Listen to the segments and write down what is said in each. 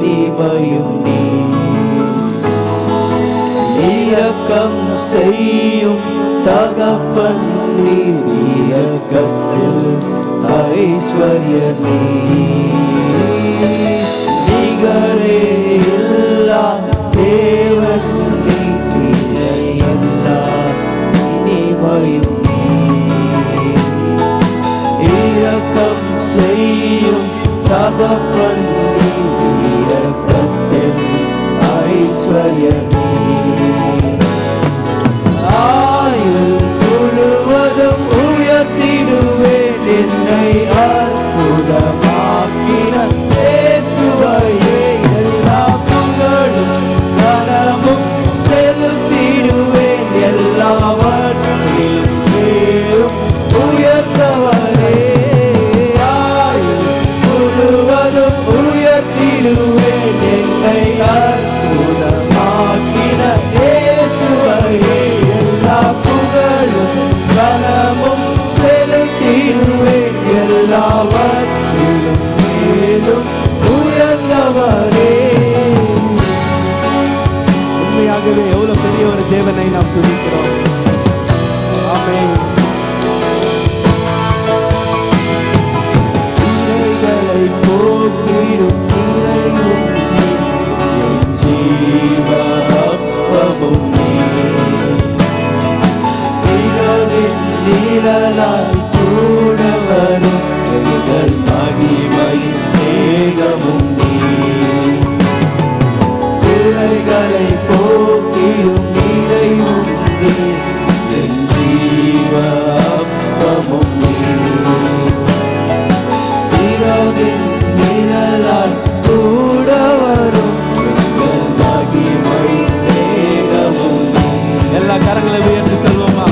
மகிமையும் நீ. இரக்கம் செய்யும் தகப்பன் நீர், இரக்கத்தில் ஐஸ்வர்யர் நீ. நிகரே இல்லா தேவன் நீ, எல்லா இனிமையும் நீ. இரக்கம் செய்யும் தகப்பன் நீர், இரக்கத்தில் ஐஸ்வர்யர் நீ. ஆயுள் முழுவதும் உயர்த்திடுவேன் என்னை அற்புதமாக்கின இயேசுவையே. எல்லா புகழும் கனமும் செலுத்திடுவேன், எல்லாவற்றிலும் மேலும் உயர்ந்தவரே. ஆயுள் முழுவதும் உயர்த்திடுவேன் என்னை அற்புதமாக்கின இயேசுவையே. எல்லா புகழும் கனமும் செலுத்திடுவேன், எல்லாவற்றிலும் மேலும் உயர்ந்தவரே. உண்மையாகவே எவ்வளவு பெரிய ஒரு தேவனை நாம் துதிக்கிறோம். ஆமென். இறைகளை போக்கிடும் இறையும் நீ, என் ஜீவ அப்பமும் நீ. சிறகின் நிழலாய் கூட வரும் எங்கள் மகிமை மேகமும் நீ. குறைகளை போக்கிடும் இறையும் நீ, என் ஜீவ அப்பமும் நீ. சிறகின் நிழலாய் கூட வரும் எங்கள் மகிமை மேகமும் நீ. எல்லா கரங்களை உயர்த்தி சொல்வோமா?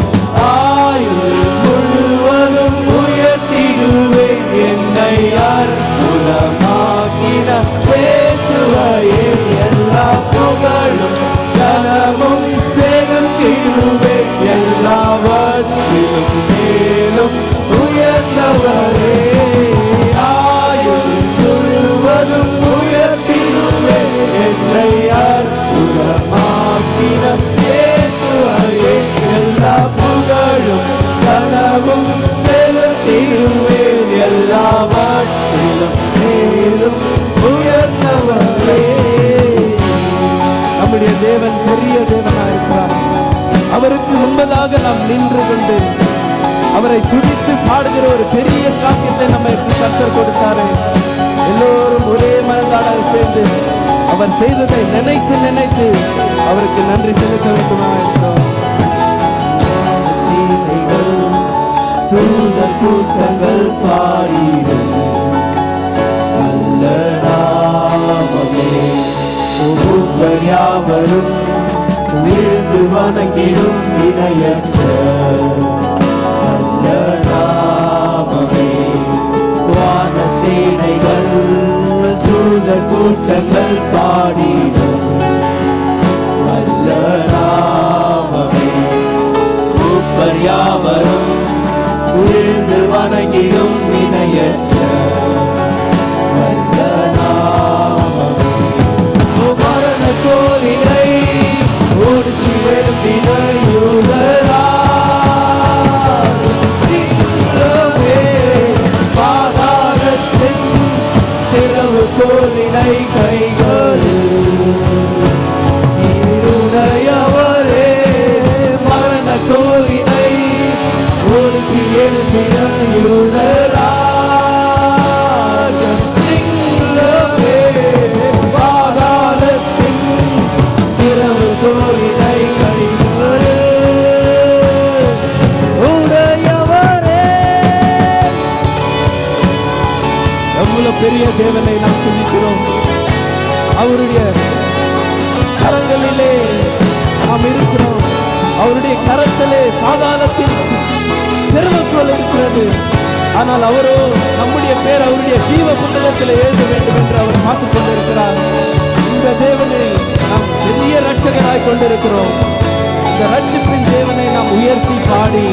ஆயுள் முழுவதும் உயர்த்திடுவேன் என்னை அற்புதமாக்கின இயேசுவையே. எல்லா புகழும் கனமும் செலுத்திடுவேன், எல்லாவற்றிலும் மேலும் உயர்ந்தவரே. ஆயுள் முழுவதும் உயர்த்திடுவேன் என்னை அற்புதமாக்கின இயேசுவையே. எல்லா புகழும் கனமும் செலுத்திடுவேன், எல்லாவற்றிலும் மேலும் உயர்ந்தவரே. நம்முடைய தேவன் பெரிய தேவனாயிருக்கிறார். அவருக்கு முன்பதாக நாம் நின்று கொண்டு அவரை துதித்து பாடுகிற ஒரு பெரிய சாக்கியத்தை நம்ம கர்த்தர் கொடுத்தாரு. எல்லோரும் ஒரே மனதாடாக சேர்ந்து அவர் செய்ததை நினைத்து நினைத்து அவருக்கு நன்றி செலுத்த வேண்டுமாயிருக்கிறோம். தூதர் கூட்டங்கள் பாடிடும் நல்ல நாமமே. ஒவ்வொருவர் யாவரும் விழுந்து வணங்கிடும் இணையற்ற நல்ல நாமமே. வான சேனைகள் தூதர் கூட்டங்கள் பாடிடும் நல்ல நாமமே. ஒவ்வொருவர் யாவரும் விழுந்து வணங்கிடும் இணையற்ற நல்ல நாமமே. மரண கோலினை ஒடுக்கி எழுப்பின யூதரால் சிலுவே. பாதாளத்தின் திறவு கோலினை கைகளில் இருடையவரே. மரண கோலினை ஒடுக்கி எழுப்பின யூதரால் சிலுவே. பாதாளத்தின் திறவு கோலினை கைகளில் உடையவரே. எவ்வளவு பெரிய தேவனை நாம் துதிக்கிறோம். அவருடைய கரங்களிலே நாம் இருக்கிறோம். அவருடைய கரத்திலே பாதாளத்தில் திறவுகோல் இருக்கிறது. ஆனால் அவரோ நம்முடைய பேர் அவருடைய ஜீவ புத்தகத்தில் எழுத வேண்டும் என்று அவர் பார்த்துக் கொண்டிருக்கிறார். இந்த தேவனை நாம் பெரிய ரட்சகராய் கொண்டிருக்கிறோம். இந்த ரட்சிப்பின் தேவனை நாம் உயர்த்தி பாடி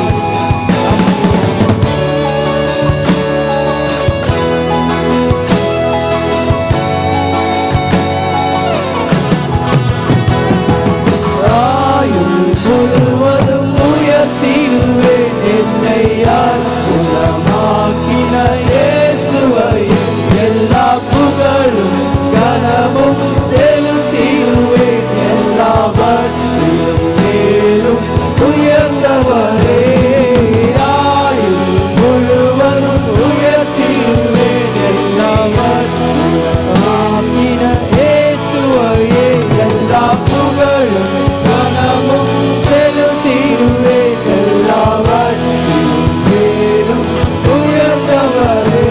கனமும் செலுத்திடுவேன். எல்லாவற்றிலும் மேலும் உயர்ந்தவரே, ஆயுள் முழுவதும் உயர்த்திடுவேன். எல்லாவற்றிலும் ஆக்கின இயேசுவையே, எல்லா புகழும் கனமும் செலுத்திடுவேன். எல்லாவற்றிலும் மேலும் உயர்ந்தவரே,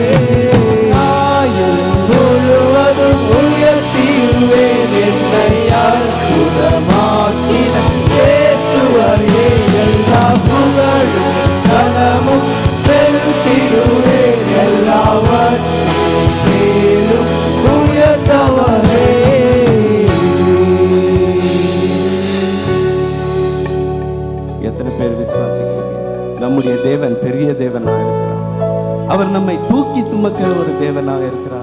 ஆயுள் முழுவதும் உயர்த்திடுவேன். என்னை அற்புதமாக்கின இயேசுவையே, எல்லா புகழும் கனமும் செலுத்திடுவேன். எல்லாவற்றிலும் மேலும் உயர்ந்தவரே. எத்தனை பேர் விசுவாசிக்கிறீங்க? நம்முடைய தேவன் பெரிய தேவனாக இருக்கிறார். அவர் நம்மை தூக்கி சுமக்கிற ஒரு தேவனாக இருக்கிறார்.